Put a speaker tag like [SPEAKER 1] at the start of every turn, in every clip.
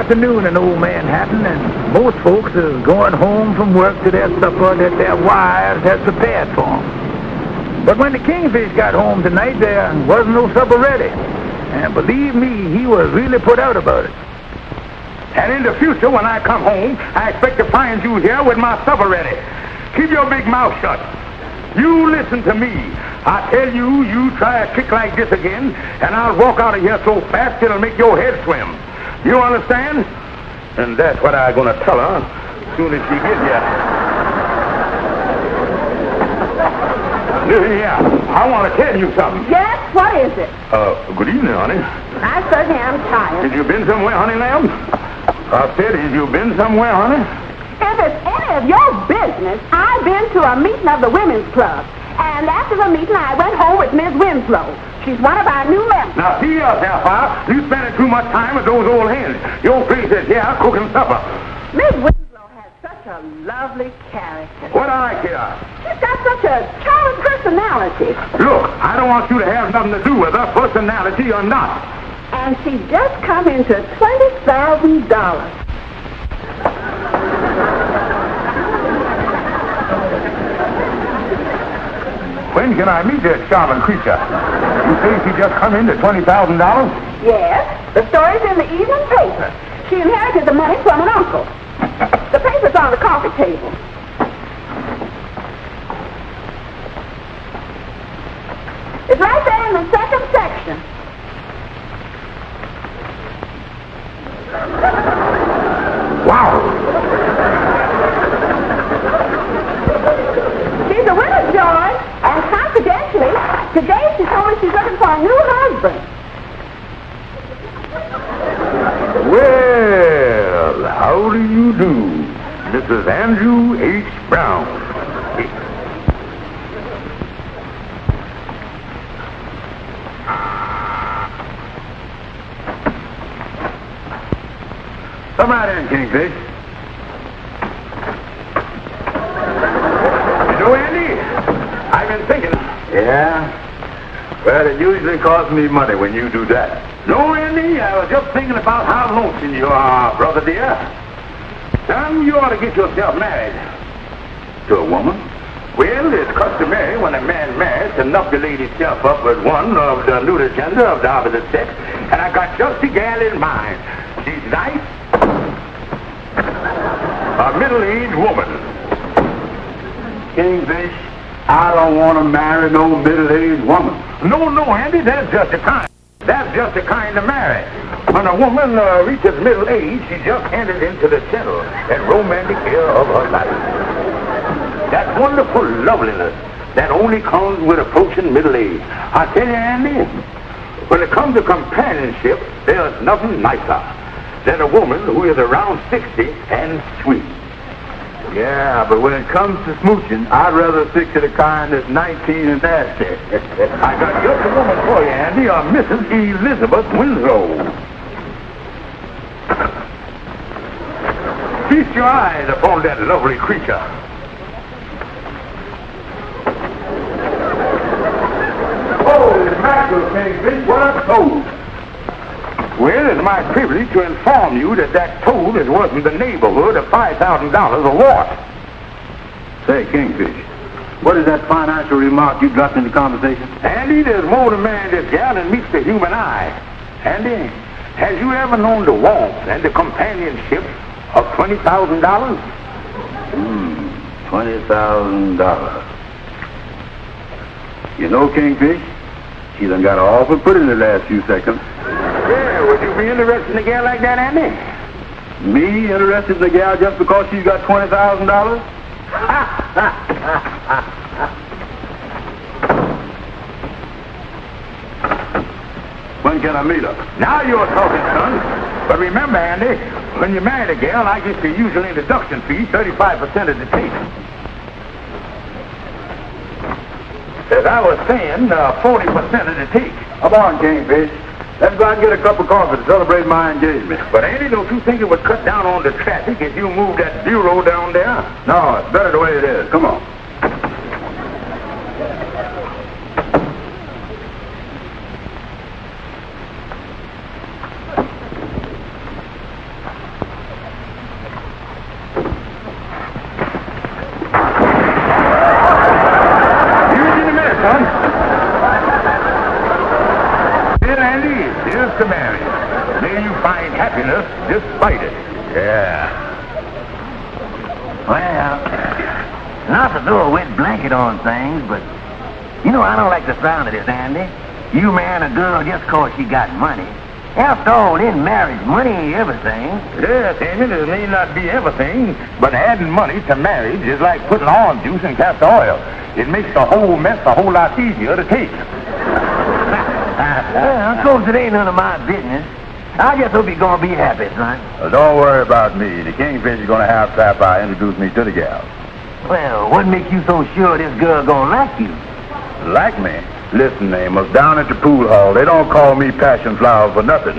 [SPEAKER 1] afternoon in old Manhattan, and most folks are going home from work to their supper that their wives had prepared for them. But when the Kingfish got home tonight, there wasn't no supper ready. And believe me, he was really put out about it.
[SPEAKER 2] And in the future, when I come home, I expect to find you here with my supper ready. Keep your big mouth shut. You listen to me. I tell you, you try a trick like this again, and I'll walk out of here so fast it'll make your head swim. You understand? And that's what I'm going to tell her as soon as she gets here. Yeah, I want to tell you something.
[SPEAKER 3] Yes, what is it?
[SPEAKER 2] Good evening, honey.
[SPEAKER 3] I certainly am tired.
[SPEAKER 2] Have you been somewhere, honey lamb? I said, have you been somewhere, honey?
[SPEAKER 3] If it's any of your business, I've been to a meeting of the Women's Club. And after the meeting, I went home with Miss Winslow. She's one of our new members.
[SPEAKER 2] Now, see here, Sapphire. You spending too much time with those old hens. Your place is here cooking supper.
[SPEAKER 3] Miss Winslow has such a lovely character.
[SPEAKER 2] What do I care?
[SPEAKER 3] She's got such a charming personality.
[SPEAKER 2] Look, I don't want you to have nothing to do with her, personality or not.
[SPEAKER 3] And she just come into $20,000.
[SPEAKER 2] When can I meet this charming creature? You say she just come into $20,000?
[SPEAKER 3] Yes, the story's in the evening paper. She inherited the money from an uncle. The paper's on the coffee table. It's right there in the second section.
[SPEAKER 2] Wow!
[SPEAKER 3] She's a winner, George. And confidentially, today she told me she's looking for a new husband.
[SPEAKER 2] Well, how do you do, Mrs. Andrew H. Brown? Come right in, Kingfish. You know, Andy, I've been thinking. Yeah? Well, it usually costs me money when you do that. No, Andy, I was just thinking about how lonesome you are, brother dear. Son, you ought to get yourself married. To a woman? Well, it's customary when a man marries to inoculate himself up with one of the neuter gender of the opposite sex, and I got just the gal in mind. She's nice. A middle-aged woman. Kingfish, I don't want to marry no middle-aged woman. No, Andy, that's just the kind. That's just the kind to marry. When a woman reaches middle age, she just enters into the gentle and romantic era of her life. That wonderful loveliness that only comes with approaching middle age. I tell you, Andy, when it comes to companionship, there's nothing nicer than a woman who is around 60 and sweet. Yeah, but when it comes to smooching, I'd rather stick to the kind that's 19 and nasty. I got just a woman for you, Andy, Mrs. Elizabeth Winslow. Feast your eyes upon that lovely creature. Holy mackerel, Kingfish, what a toad! Well, it's my privilege to inform you that toad is worth in the neighborhood of $5,000 a watt. Say, Kingfish, what is that financial remark you dropped in the conversation? Andy, there's more to man this gal than meets the human eye. Andy, has you ever known the warmth and the companionship of $20,000? $20,000. You know, Kingfish, she done got awful pretty in the last few seconds. Yeah, would you be interested in a gal like that, Andy? Me interested in a gal just because she's got $20,000? When can I meet her? Now you're talking, son. But remember, Andy, when you marry a gal, I get the usual introduction fee, 35% of the take. As I was saying, 40% of the take. Come on, Kingfish. Let's go out and get a cup of coffee to celebrate my engagement. But, Andy, don't you think it would cut down on the traffic if you moved that bureau down there? No, it's better the way it is. Come on. to marry. May you find happiness despite it.
[SPEAKER 1] Yeah. Well, not to throw a wet blanket on things, but, you know, I don't like the sound of this, Andy. You marrying a girl just 'cause she got money. After all, in marriage, money ain't everything.
[SPEAKER 2] Yes, Amy, it may not be everything, but adding money to marriage is like putting orange juice in castor oil. It makes the whole mess a whole lot easier to take.
[SPEAKER 1] Well, of course, it ain't none of my business. I just hope you're gonna be happy, son.
[SPEAKER 2] Don't worry about me. The Kingfish is going to have Sapphire introduce me to the gal.
[SPEAKER 1] Well, what makes you so sure this girl gonna like you?
[SPEAKER 2] Like me? Listen, Amos, down at the pool hall, they don't call me Passion Flower for nothing.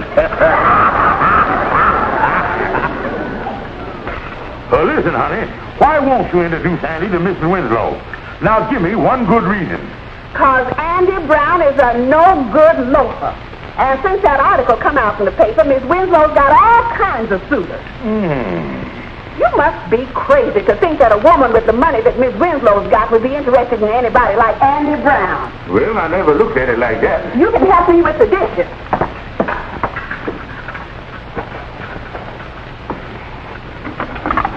[SPEAKER 2] Listen, honey, why won't you introduce Andy to Mrs. Winslow? Now, give me one good reason.
[SPEAKER 3] 'Cause Andy Brown is a no-good loafer. And since that article come out in the paper, Miss Winslow's got all kinds of suitors. You must be crazy to think that a woman with the money that Miss Winslow's got would be interested in anybody like Andy Brown.
[SPEAKER 2] Well, I never looked at it like that.
[SPEAKER 3] You can help me with the dishes.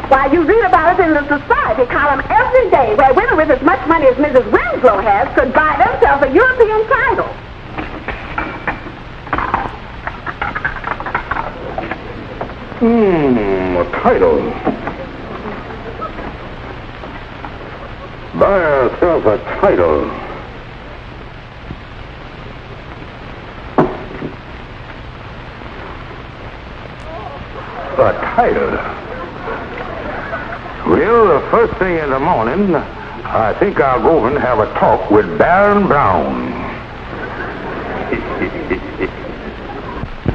[SPEAKER 3] Why, you read about it in the society column every day, where women with as much money as Mrs. Winslow has could buy themselves a European title.
[SPEAKER 2] A title. Buy herself a title. A title? Well, the first thing in the morning, I think I'll go over and have a talk with Baron Brown.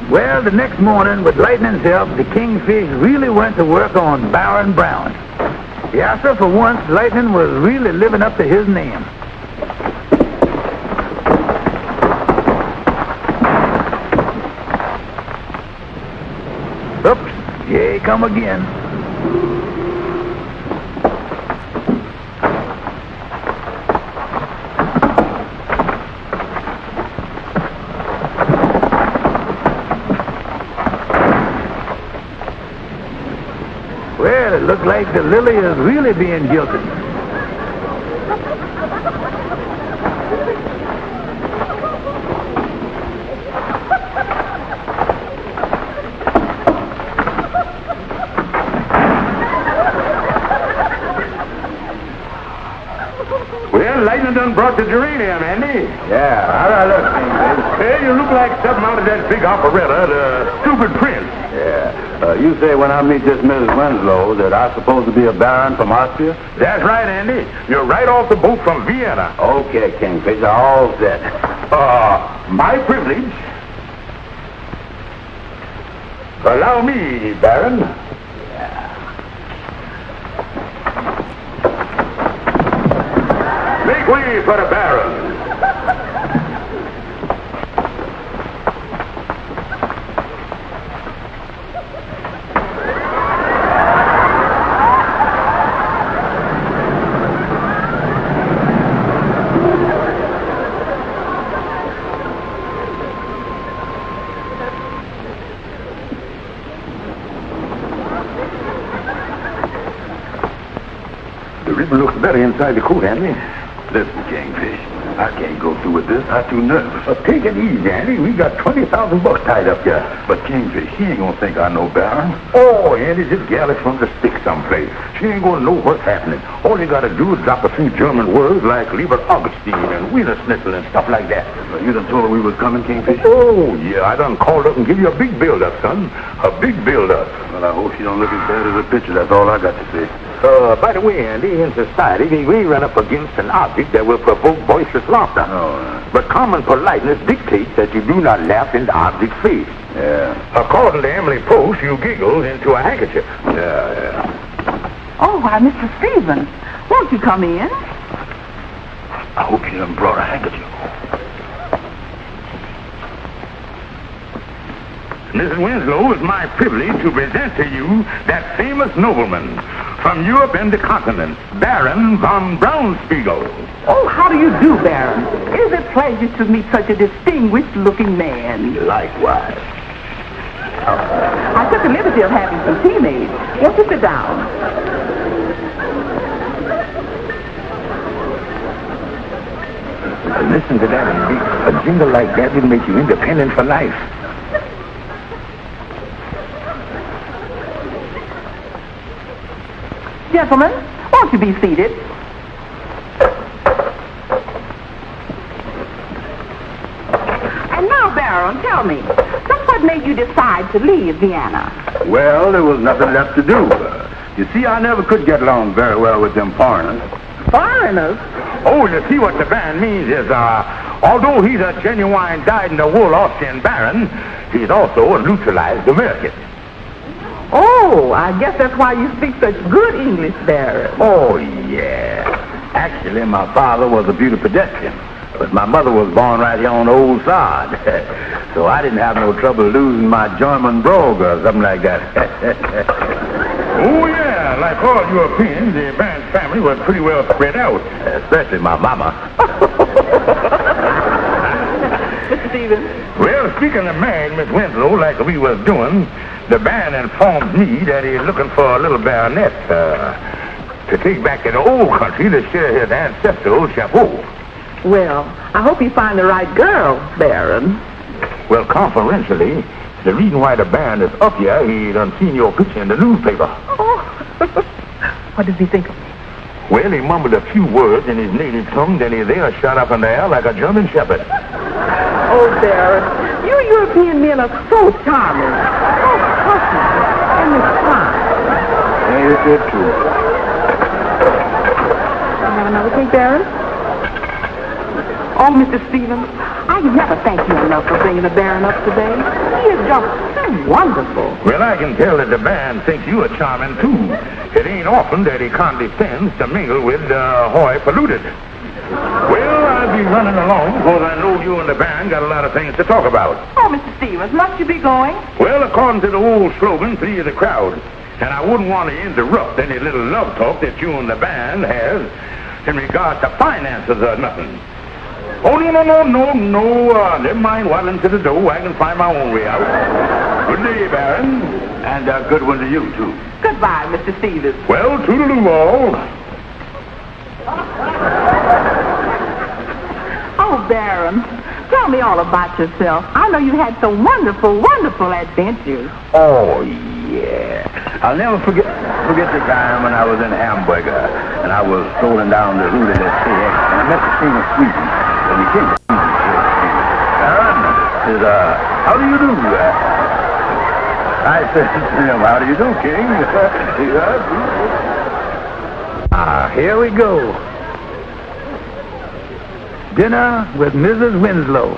[SPEAKER 1] Well, the next morning, with lightning's help, the Kingfish really went to work on Baron Brown. Yes, sir, for once, Lightning was really living up to his name. Oops, here he come again. Well, it looks like the lily is really being jilted.
[SPEAKER 2] Well, Lightning done brought the geranium, Andy.
[SPEAKER 1] Yeah, how do I look, Kingfish?
[SPEAKER 2] Hey, you look like something out of that big operetta, The Stupid Prince.
[SPEAKER 1] Yeah. You say when I meet this Mrs. Winslow that I'm supposed to be a baron from Austria?
[SPEAKER 2] That's right, Andy. You're right off the boat from Vienna.
[SPEAKER 1] Okay, Kingfish, all set.
[SPEAKER 2] My privilege. Allow me, Baron. Make way for the Baron. The ribbon looks better inside the coat, Andy.
[SPEAKER 1] Listen, Kingfish, I can't go through with this. I'm too nervous.
[SPEAKER 2] Take it easy, Andy. We got 20,000 bucks tied up here.
[SPEAKER 1] But Kingfish, he ain't gonna think I know Baron.
[SPEAKER 2] Oh, Andy, this gal is from the stick someplace. She ain't gonna know what's happening. All you gotta do is drop a few German words like Lieber Augustine and Wiener Schnitzel and stuff like that.
[SPEAKER 1] You done told her we was coming, Kingfish?
[SPEAKER 2] Oh, yeah, I done called up and give you a big build-up, son. A big build-up.
[SPEAKER 1] Well, I hope she don't look as bad as the picture. That's all I got to say.
[SPEAKER 2] By the way, Andy, in society, we run up against an object that will provoke boisterous laughter. But common politeness dictates that you do not laugh in the object's face.
[SPEAKER 1] Yeah.
[SPEAKER 2] According to Emily Post, you giggled into a handkerchief.
[SPEAKER 1] Yeah.
[SPEAKER 4] Oh, why, Mr. Stevens, won't you come in?
[SPEAKER 1] I hope you done brought a handkerchief.
[SPEAKER 2] Mrs. Winslow, it's my privilege to present to you that famous nobleman from Europe and the continent, Baron von Braunspiegel.
[SPEAKER 4] Oh, how do you do, Baron? Is it pleasure to meet such a distinguished-looking man.
[SPEAKER 2] Likewise.
[SPEAKER 4] I took the liberty of having some tea made. Won't you sit down?
[SPEAKER 2] Listen to that. A jingle like that would make you independent for life.
[SPEAKER 4] Gentlemen, won't you be seated? And now, Baron, tell me, just what made you decide to leave Vienna?
[SPEAKER 2] Well, there was nothing left to do. You see, I never could get along very well with them foreigners.
[SPEAKER 4] Foreigners?
[SPEAKER 1] Oh, you see what the baron means is, although he's a genuine dyed-in-the-wool Austrian baron, he's also a neutralized American.
[SPEAKER 4] Oh, I guess that's why you speak such good English, Baron.
[SPEAKER 2] Oh, yeah. Actually, my father was a beauty pedestrian, but my mother was born right here on the old sod. So I didn't have no trouble losing my German brogue or something like that.
[SPEAKER 1] Oh, yeah, like all Europeans, the baron's family was pretty well spread out.
[SPEAKER 2] Especially my mama.
[SPEAKER 4] Mr. Stevens?
[SPEAKER 1] Well, speaking of marrying Miss Winslow like we was doing, the baron informed me that he's looking for a little baronet to take back to the old country to share his ancestral chapeau.
[SPEAKER 4] Well, I hope you find the right girl, Baron.
[SPEAKER 1] Well, confidentially, the reason why the baron is up here, he done seen your picture in the newspaper.
[SPEAKER 4] Oh, what does he think of me?
[SPEAKER 1] Well, he mumbled a few words in his native tongue, then he there shot up in the air like a German shepherd.
[SPEAKER 4] Oh, Baron, you European men are so charming, so personal, and refined.
[SPEAKER 2] Ain't it true?
[SPEAKER 4] Have another cake, Baron? Oh, Mr. Stevens, I can never thank you enough for bringing the Baron up today. He is just so wonderful.
[SPEAKER 1] Well, I can tell that the baron thinks you are charming, too. It ain't often that he condescends to mingle with the hoi polluted. Well, I'll be running along because I know you and the baron got a lot of things to talk about.
[SPEAKER 4] Oh, Mr. Stevens, must you be going?
[SPEAKER 1] Well, according to the old slogan, please the crowd. And I wouldn't want to interrupt any little love talk that you and the baron has in regard to finances or nothing. Oh, no. Never mind waddling to the door. I can find my own way out. Good day, Baron.
[SPEAKER 2] And a good one to you, too.
[SPEAKER 4] Goodbye, Mr. Stevens.
[SPEAKER 1] Well, toodaloo all.
[SPEAKER 4] Oh, Baron, tell me all about yourself. I know you had some wonderful, wonderful adventures.
[SPEAKER 2] Oh, yeah. I'll never forget the time when I was in Hamburg, and I was strolling down the Rue de l'Est, and I met the King of Sweden. And he came to Baron, says, how do you do? I said to him, how do you do, King?
[SPEAKER 1] Here we go. Dinner with Mrs. Winslow.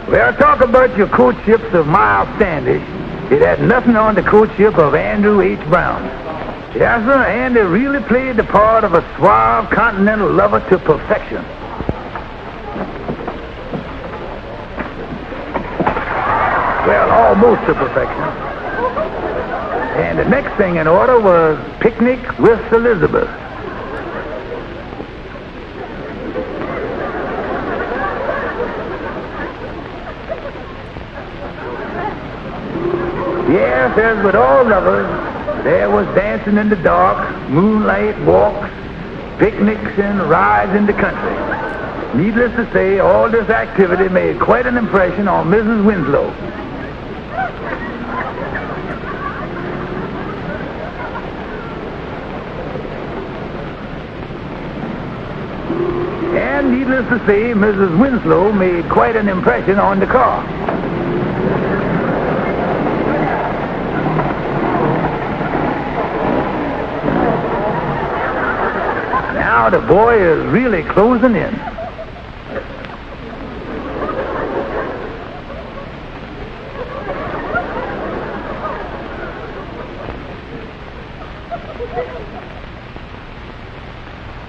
[SPEAKER 1] Well, talk about your courtships of Miles Standish. It had nothing on the courtship of Andrew H. Brown. Yes, sir, Andy really played the part of a suave continental lover to perfection. Well, almost to perfection. And the next thing in order was Picnic with Elizabeth. Yes, as with all lovers, there was dancing in the dark, moonlight walks, picnics, and rides in the country. Needless to say, all this activity made quite an impression on Mrs. Winslow. And needless to say, Mrs. Winslow made quite an impression on the car. Now the boy is really closing in.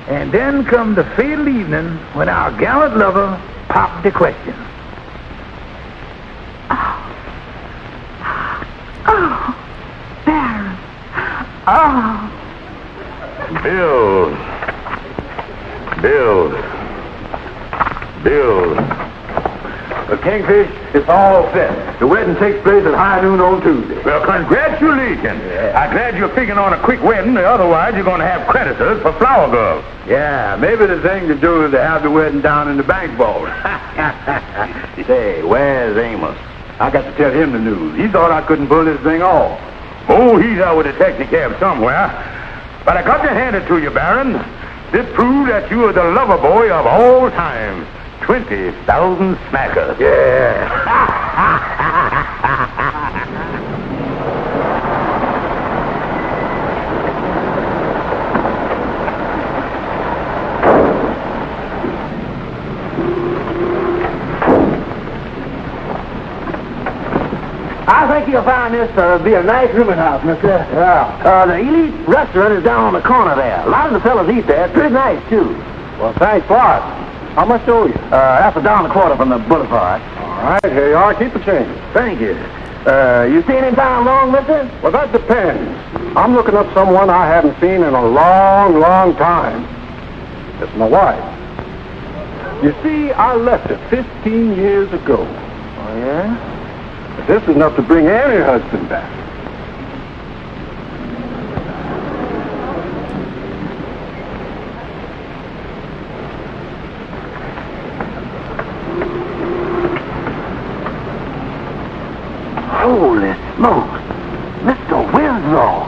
[SPEAKER 1] And then come the fatal evening when our gallant lover pop the question.
[SPEAKER 3] Oh, Baron. Oh.
[SPEAKER 2] Bill. Kingfish, it's all set. The wedding takes place at high noon on Tuesday. Well, congratulations. Yeah. I'm glad you're figuring on a quick wedding. Otherwise, you're going to have creditors for flower girls. Yeah, maybe the thing to do is to have the wedding down in the bank vault. Say, where's Amos? I got to tell him the news. He thought I couldn't pull this thing off. Oh, he's out with a taxi cab somewhere. But I got to hand it to you, Baron. This proves that you are the lover boy of all time. 20,000 smackers. Yeah.
[SPEAKER 1] I think you'll find this be a nice rooming house, mister. Yeah. The Elite restaurant is down on the corner there. A lot of the fellas eat there. It's pretty nice, too.
[SPEAKER 5] Well, thanks a lot. How much owe you?
[SPEAKER 1] That's $1.25 from the boulevard.
[SPEAKER 5] All right, here you are. Keep the change.
[SPEAKER 1] Thank you. You staying in town long, mister?
[SPEAKER 5] Well, that depends. I'm looking up someone I haven't seen in a long, long time. It's my wife. You see, I left her 15 years ago.
[SPEAKER 1] Oh, yeah?
[SPEAKER 5] But this is enough to bring any husband back.
[SPEAKER 1] Holy smokes. Mr. Winslow.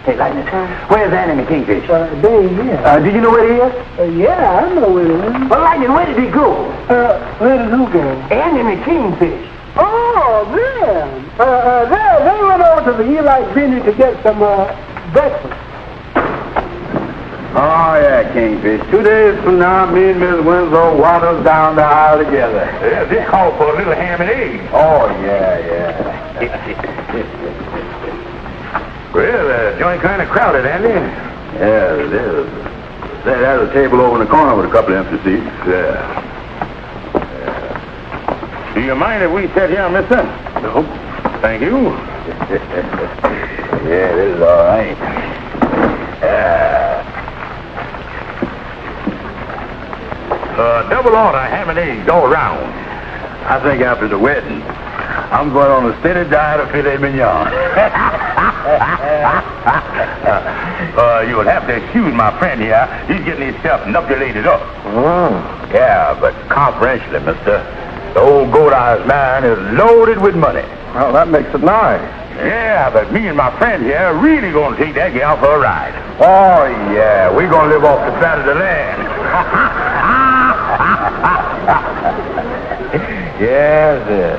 [SPEAKER 1] Hey, Lightning, where's Andy Kingfish?
[SPEAKER 6] They ain't here.
[SPEAKER 1] Do you know where he is?
[SPEAKER 6] Yeah, I know where he is.
[SPEAKER 1] Well, Lightning, where did he go?
[SPEAKER 6] Where did who go?
[SPEAKER 1] Andy Kingfish.
[SPEAKER 6] Oh, man. They went over to the Eli Vineyard to get some breakfast.
[SPEAKER 2] Oh, yeah, Kingfish. 2 days from now, me and Miss Winslow waddle down the aisle together. Yeah, this called for a little ham and eggs. Oh, yeah. Well, the joint kind of crowded, Andy. Yeah, it is. There's a table over in the corner with a couple of empty seats. Yeah. Do you mind if we sit here, mister? No. Thank you. Yeah, this is all right. Double order ham and eggs all around. I think after the wedding, I'm going on a steady diet of filet mignon. You'll have to excuse my friend here. He's getting himself knuckle-lated up.
[SPEAKER 5] Oh.
[SPEAKER 2] Yeah, but confidentially, mister, the old goat-eyes man is loaded with money.
[SPEAKER 5] Well, that makes it nice.
[SPEAKER 2] Yeah, but me and my friend here are really going to take that gal for a ride.
[SPEAKER 5] Oh, yeah. We're going to live off the fat of the land.
[SPEAKER 2] Yes, yes.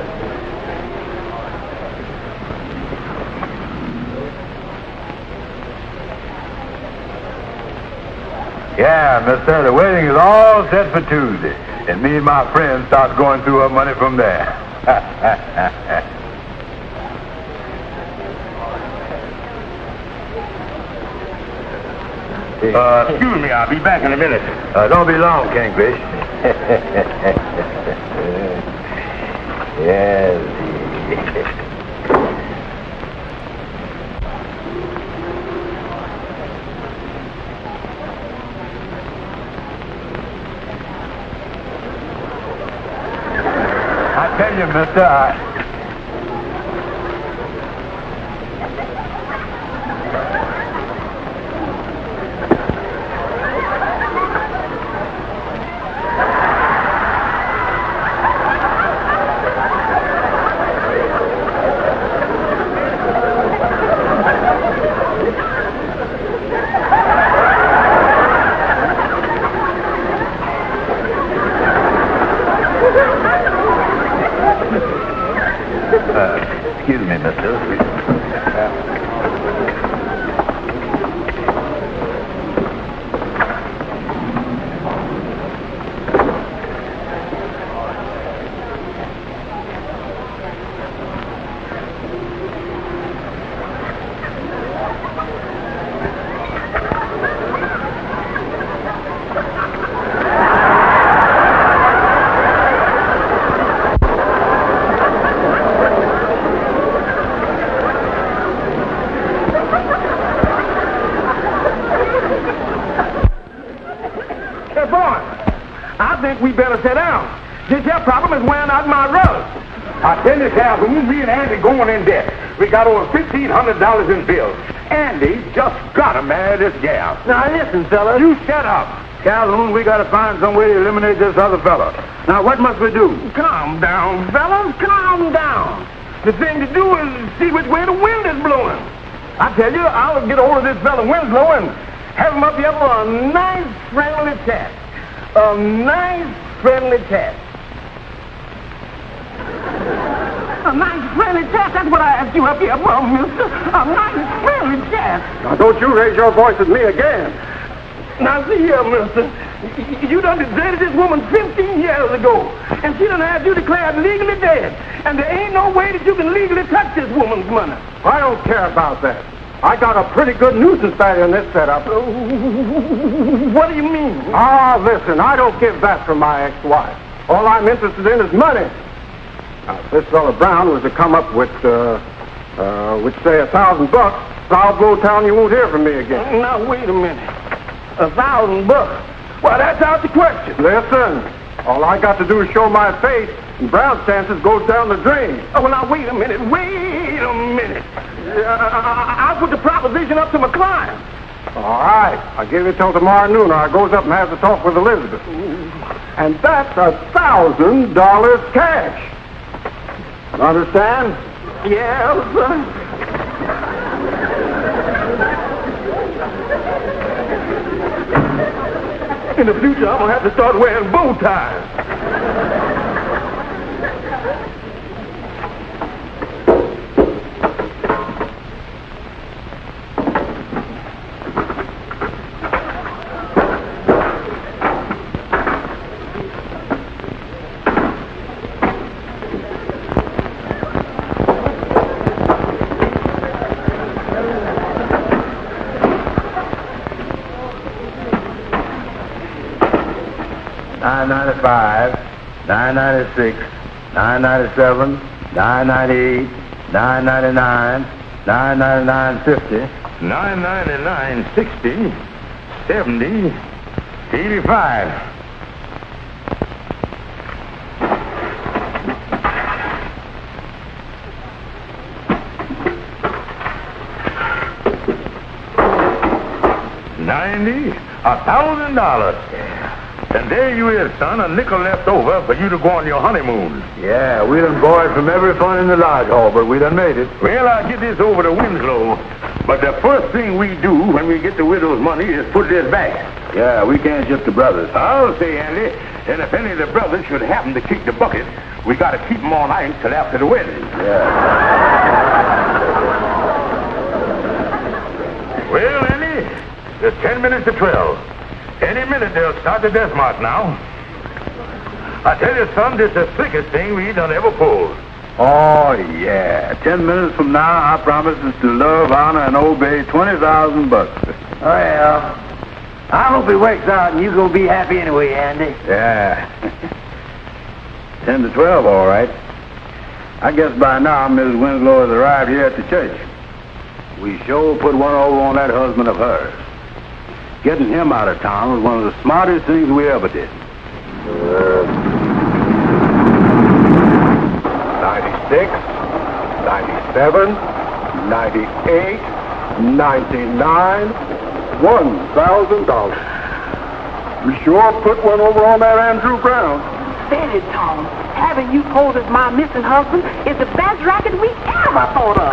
[SPEAKER 2] Yeah, mister, the wedding is all set for Tuesday. And me and my friend start going through our money from there. Excuse me, I'll be back in a minute. Don't be long, Kingfish. Yes. I tell you, mister, excuse me, mister. we better sit down. This here problem is wearing out my rug. I tell you, Calhoun, me and Andy going in debt. We got over $1,500 in bills. Andy just gotta marry this gal.
[SPEAKER 1] Now, listen, fellas.
[SPEAKER 2] You shut up.
[SPEAKER 1] Calhoun, we gotta find some way to eliminate this other fella. Now, what must we do?
[SPEAKER 2] Calm down, fellas. Calm down. The thing to do is see which way the wind is blowing. I tell you, I'll get hold of this fella Winslow and have him up here for a nice, friendly chat. A nice, friendly chat. A nice, friendly chat? That's what I asked you up here for, mister. A nice, friendly chat.
[SPEAKER 5] Now, don't you raise your voice at me again.
[SPEAKER 2] Now, see here, mister. You done deserted this woman 15 years ago, and she done had you declared legally dead. And there ain't no way that you can legally touch this woman's money.
[SPEAKER 5] I don't care about that. I got a pretty good nuisance value in this setup.
[SPEAKER 2] What do you mean?
[SPEAKER 5] Ah, listen, I don't give that from my ex-wife. All I'm interested in is money. Now, if this fellow Brown was to come up with say $1,000, I'll blow town. You won't hear from me again.
[SPEAKER 2] Now, wait a minute. $1,000? Well, that's out the question.
[SPEAKER 5] Listen, all I got to do is show my face, and Brown's chances goes down the drain.
[SPEAKER 2] Oh, well, now, wait a minute. Wait a minute. I'll put the proposition up to my client.
[SPEAKER 5] All right. I'll give you till tomorrow noon, or I goes up and has a talk with Elizabeth. And that's $1,000 cash. Understand?
[SPEAKER 2] Yes, sir. In the future, I'm going to have to start wearing bow ties.
[SPEAKER 1] $9.95, $9.96, $9.97, $9.98, $9.99, $9.99.50,
[SPEAKER 2] $9.99.60, $70, $85. $90, $1,000. And there you is, son, a nickel left over for you to go on your honeymoon.
[SPEAKER 1] Yeah, we done borrowed from every fund in the lodge hall, but we done made it.
[SPEAKER 2] Well, I'll get this over to Winslow. But the first thing we do when we get the widow's money is put this back.
[SPEAKER 1] Yeah, we can't ship the brothers.
[SPEAKER 2] I'll say, Andy, and if any of the brothers should happen to kick the bucket, we got to keep them on ice till after the wedding.
[SPEAKER 1] Yeah.
[SPEAKER 2] Well, Andy, it's 10 minutes to 12. Any minute they'll start the death march now. I tell you, son, this is the slickest thing we done ever pulled.
[SPEAKER 1] Oh, yeah. 10 minutes from now, I promise us to love, honor, and obey $20,000. Well, I hope he wakes out and you gonna be happy anyway, Andy. Yeah. 10 to 12, all right. I guess by now Mrs. Winslow has arrived here at the church. We sure put one over on that husband of hers. Getting him out of town was one of the smartest things we ever did.
[SPEAKER 5] 96, 97, 98, 99, $1,000. We sure put one over on that Andrew Brown.
[SPEAKER 4] Steady, Tom. Having you posed as my missing husband is the best racket we ever thought of.